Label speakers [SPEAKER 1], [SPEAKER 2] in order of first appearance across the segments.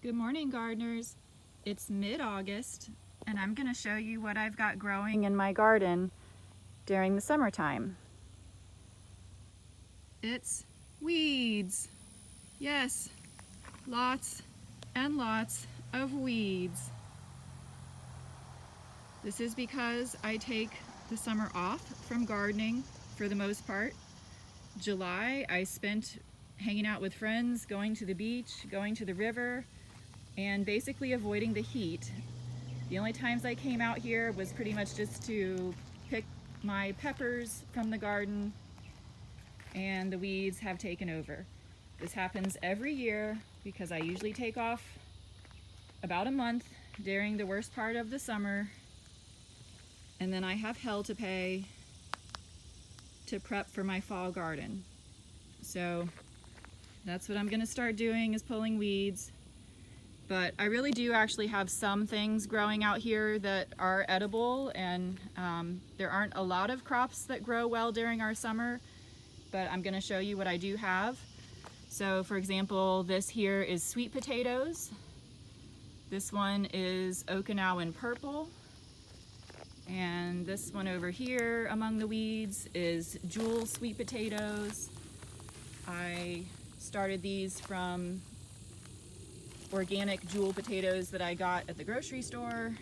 [SPEAKER 1] Good morning, gardeners. It's mid-August and I'm going to show you what I've got growing in my garden during the summertime. It's weeds. Yes, lots and lots of weeds. This is because I take the summer off from gardening for the most part. July I spent hanging out with friends, going to the beach, going to the river, and basically avoiding the heat. The only times I came out here was pretty much just to pick my peppers from the garden, and the weeds have taken over. This happens every year because I usually take off about a month during the worst part of the summer, and then I have hell to pay to prep for my fall garden. So that's what I'm going to start doing, is pulling weeds. But I really do actually have some things growing out here that are edible, and there aren't a lot of crops that grow well during our summer, but I'm going to show you what I do have. So for example, this here is sweet potatoes. This one is Okinawan purple. And this one over here among the weeds is jewel sweet potatoes. I started these from organic jewel potatoes that I got at the grocery store.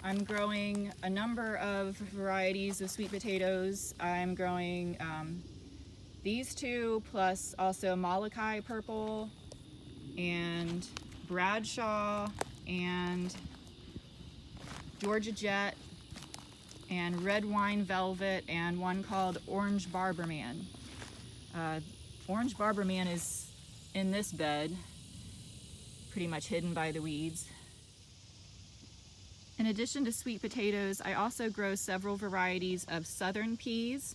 [SPEAKER 1] I'm growing a number of varieties of sweet potatoes. I'm growing these two, plus also Molokhia purple and Bradshaw and Georgia Jet and red wine velvet, and one called Orange Barberman. Orange Barberman is in this bed, pretty much hidden by the weeds. In addition to sweet potatoes, I also grow several varieties of southern peas.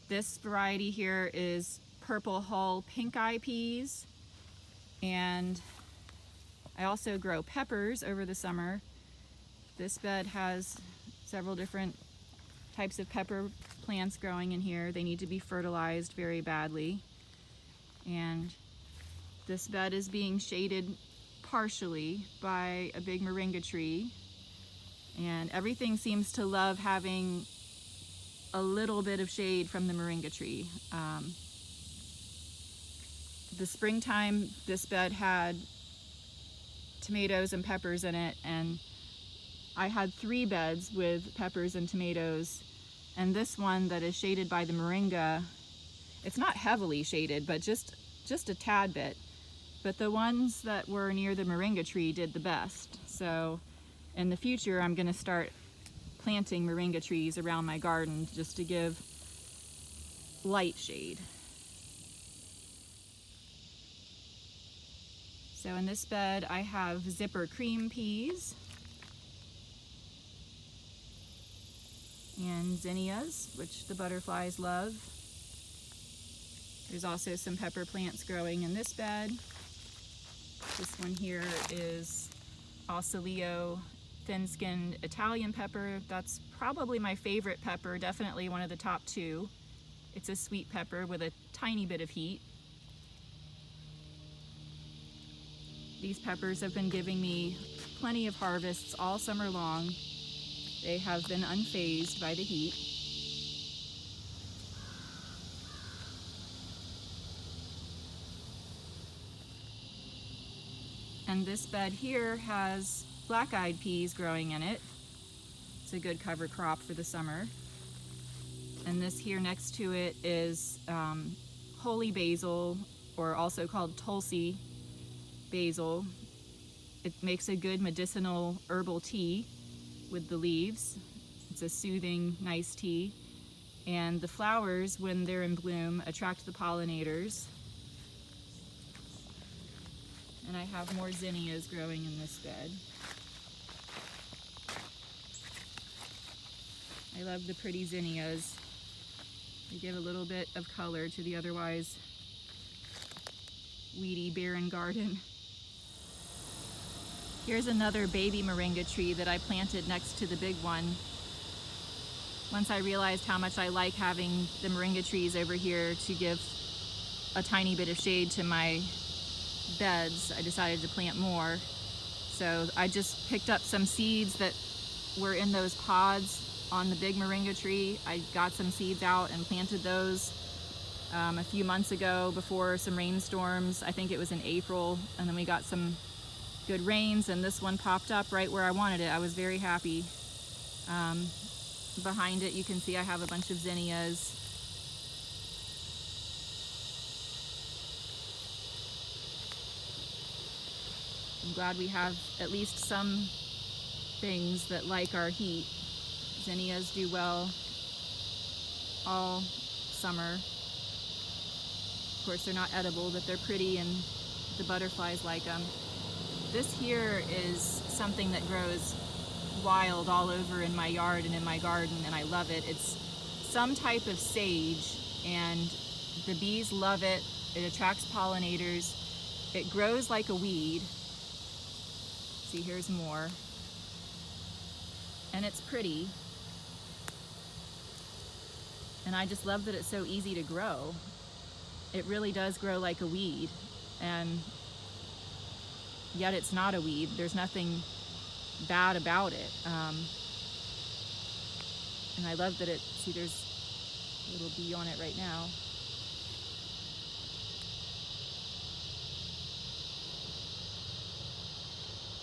[SPEAKER 1] This variety here is purple hull pink eye peas, and I also grow peppers over the summer. This bed has several different types of pepper plants growing in here. They need to be fertilized very badly. And this bed is being shaded partially by a big Moringa tree. And everything seems to love having a little bit of shade from the Moringa tree. The springtime, this bed had tomatoes and peppers in it, and I had 3 beds with peppers and tomatoes, and this one that is shaded by the Moringa, it's not heavily shaded, but just a tad bit. But the ones that were near the Moringa tree did the best. So in the future, I'm going to start planting Moringa trees around my garden just to give light shade. So in this bed, I have zipper cream peas and zinnias, which the butterflies love. There's also some pepper plants growing in this bed. This one here is Callaloo thin-skinned Italian pepper. That's probably my favorite pepper, definitely one of the top 2. It's a sweet pepper with a tiny bit of heat. These peppers have been giving me plenty of harvests all summer long. They have been unfazed by the heat. And this bed here has black-eyed peas growing in it. It's a good cover crop for the summer. And this here next to it is holy basil, or also called Tulsi basil. It makes a good medicinal herbal tea with the leaves. It's a soothing, nice tea. And the flowers, when they're in bloom, attract the pollinators. And I have more zinnias growing in this bed. I love the pretty zinnias. They give a little bit of color to the otherwise weedy, barren garden. Here's another baby Moringa tree that I planted next to the big one. Once I realized how much I like having the Moringa trees over here to give a tiny bit of shade to my beds, I decided to plant more. So I just picked up some seeds that were in those pods on the big Moringa tree. I got some seeds out and planted those a few months ago before some rainstorms. I think it was in April, and then we got some good rains, and this one popped up right where I wanted it. I was very happy. Behind it you can see I have a bunch of zinnias. I'm glad we have at least some things that like our heat. Zinnias do well all summer. Of course, they're not edible, but they're pretty and the butterflies like them. This here is something that grows wild all over in my yard and in my garden, and I love it. It's some type of sage, and the bees love it. It attracts pollinators. It grows like a weed. See, here's more. And it's pretty. And I just love that it's so easy to grow. It really does grow like a weed, and yet it's not a weed. There's nothing bad about it. And I love that see, there's a little bee on it right now.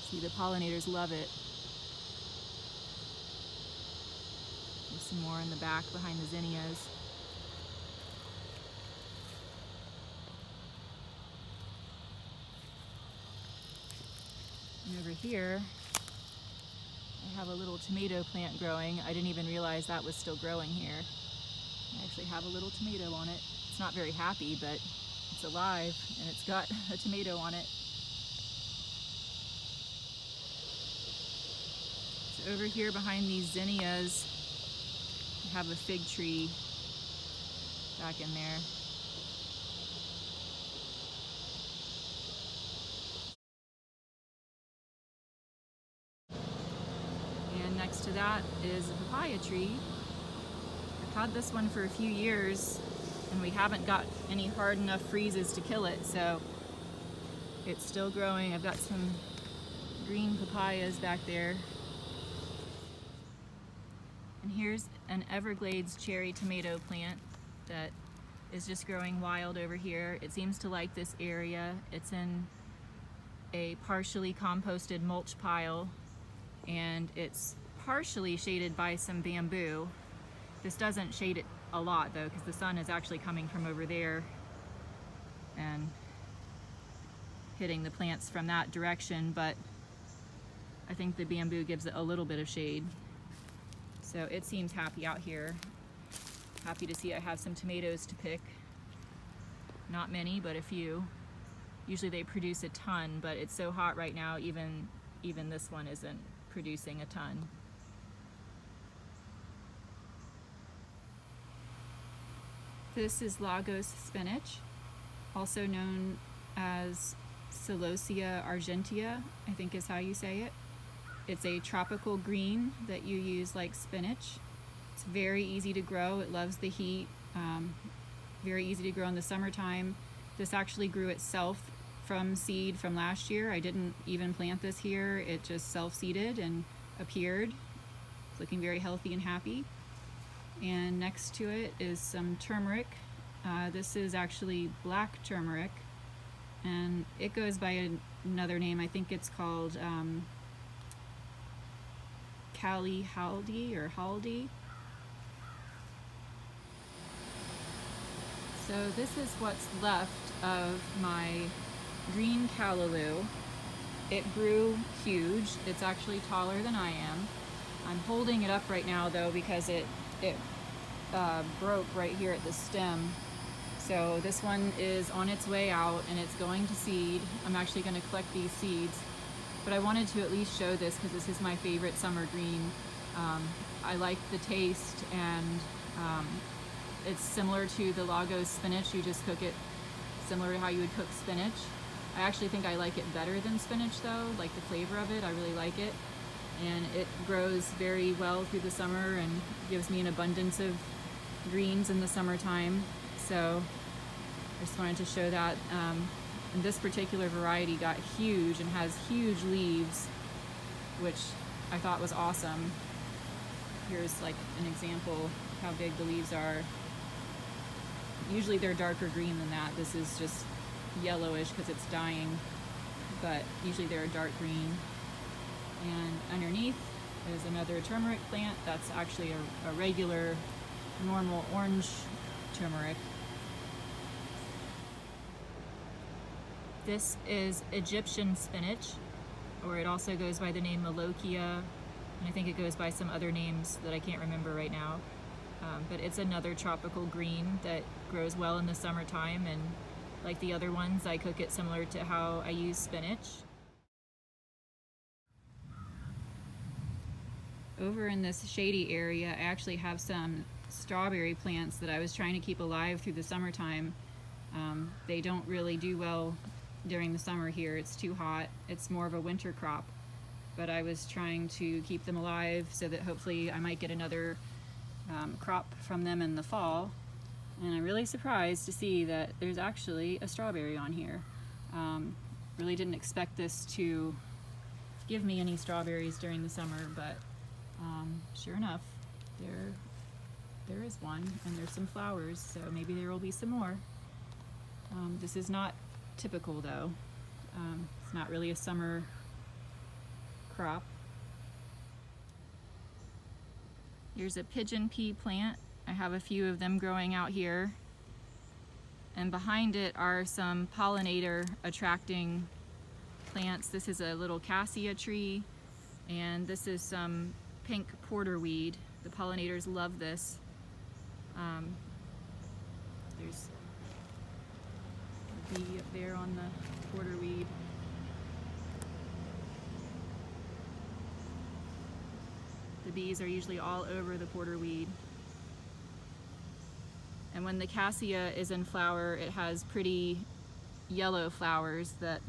[SPEAKER 1] See, the pollinators love it. There's some more in the back behind the zinnias. And over here, I have a little tomato plant growing. I didn't even realize that was still growing here. I actually have a little tomato on it. It's not very happy, but it's alive and it's got a tomato on it. So over here behind these zinnias, I have a fig tree back in there. Next to that is a papaya tree. I've had this one for a few years and we haven't got any hard enough freezes to kill it, so it's still growing. I've got some green papayas back there. And here's an Everglades cherry tomato plant that is just growing wild over here. It seems to like this area. It's in a partially composted mulch pile, and it's partially shaded by some bamboo. This doesn't shade it a lot though, because the sun is actually coming from over there and hitting the plants from that direction, but I think the bamboo gives it a little bit of shade. So it seems happy out here. Happy to see I have some tomatoes to pick. Not many, but a few. Usually they produce a ton, but it's so hot right now, even this one isn't producing a ton. This is Lagos spinach, also known as Celosia argentea, I think is how you say it. It's a tropical green that you use like spinach. It's very easy to grow. It loves the heat. Very easy to grow in the summertime. This actually grew itself from seed from last year. I didn't even plant this here. It just self-seeded and appeared. It's looking very healthy and happy. And next to it is some turmeric. This is actually black turmeric, and it goes by another name. I think it's called Callaloo or Haldi. So this is what's left of my green Callaloo. It grew huge. It's actually taller than I am. I'm holding it up right now though because it broke right here at the stem. So this one is on its way out and it's going to seed. I'm actually going to collect these seeds, but I wanted to at least show this because this is my favorite summer green. I like the taste, and it's similar to the Lagos spinach. You just cook it similar to how you would cook spinach. I actually think I like it better than spinach though, like the flavor of it. I really like it. And it grows very well through the summer and gives me an abundance of greens in the summertime. So I just wanted to show that. And this particular variety got huge and has huge leaves, which I thought was awesome. Here's like an example of how big the leaves are. Usually they're darker green than that. This is just yellowish because it's dying, but usually they're dark green. And underneath is another turmeric plant. That's actually a regular, normal orange turmeric. This is Egyptian spinach, or it also goes by the name Molokhia, and I think it goes by some other names that I can't remember right now. But it's another tropical green that grows well in the summertime, and like the other ones, I cook it similar to how I use spinach. Over in this shady area, I actually have some strawberry plants that I was trying to keep alive through the summertime. They don't really do well during the summer here. It's too hot. It's more of a winter crop, but I was trying to keep them alive so that hopefully I might get another crop from them in the fall. And I'm really surprised to see that there's actually a strawberry on here. Really didn't expect this to give me any strawberries during the summer, but sure enough, there is one, and there's some flowers, so maybe there will be some more. This is not typical though. It's not really a summer crop. Here's a pigeon pea plant. I have a few of them growing out here. And behind it are some pollinator-attracting plants. This is a little cassia tree, and this is some pink porterweed. The pollinators love this. There's a bee up there on the porterweed. The bees are usually all over the porterweed. And when the cassia is in flower, it has pretty yellow flowers that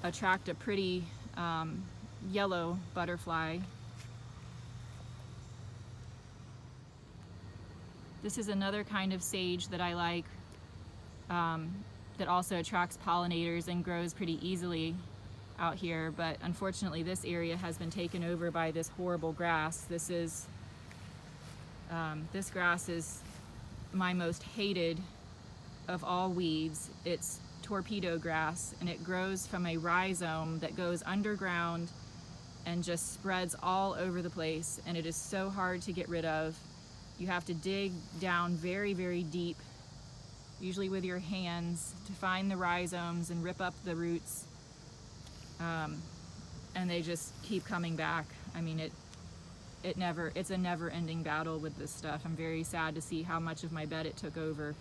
[SPEAKER 1] attract a pretty yellow butterfly. This is another kind of sage that I like, that also attracts pollinators and grows pretty easily out here, but unfortunately this area has been taken over by this horrible grass. This grass is my most hated of all weeds. It's torpedo grass, and it grows from a rhizome that goes underground and just spreads all over the place, and it is so hard to get rid of. You have to dig down very, very deep, usually with your hands, to find the rhizomes and rip up the roots. And they just keep coming back. I mean, it's a never-ending battle with this stuff. I'm very sad to see how much of my bed it took over.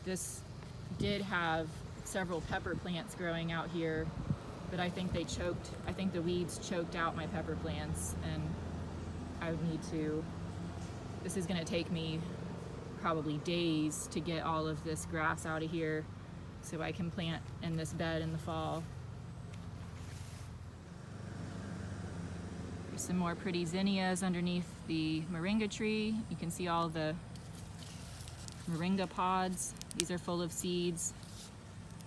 [SPEAKER 1] This did have several pepper plants growing out here, but I think the weeds choked out my pepper plants, and I would need to, this is gonna take me probably days to get all of this grass out of here so I can plant in this bed in the fall. There's some more pretty zinnias underneath the moringa tree. You can see all the moringa pods. These are full of seeds.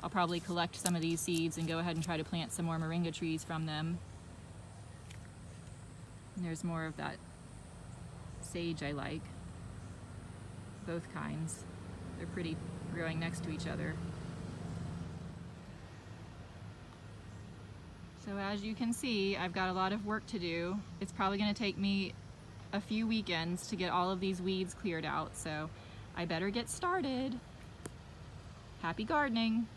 [SPEAKER 1] I'll probably collect some of these seeds and go ahead and try to plant some more moringa trees from them. And there's more of that sage I like. Both kinds. They're pretty growing next to each other. So as you can see, I've got a lot of work to do. It's probably going to take me a few weekends to get all of these weeds cleared out, so I better get started. Happy gardening!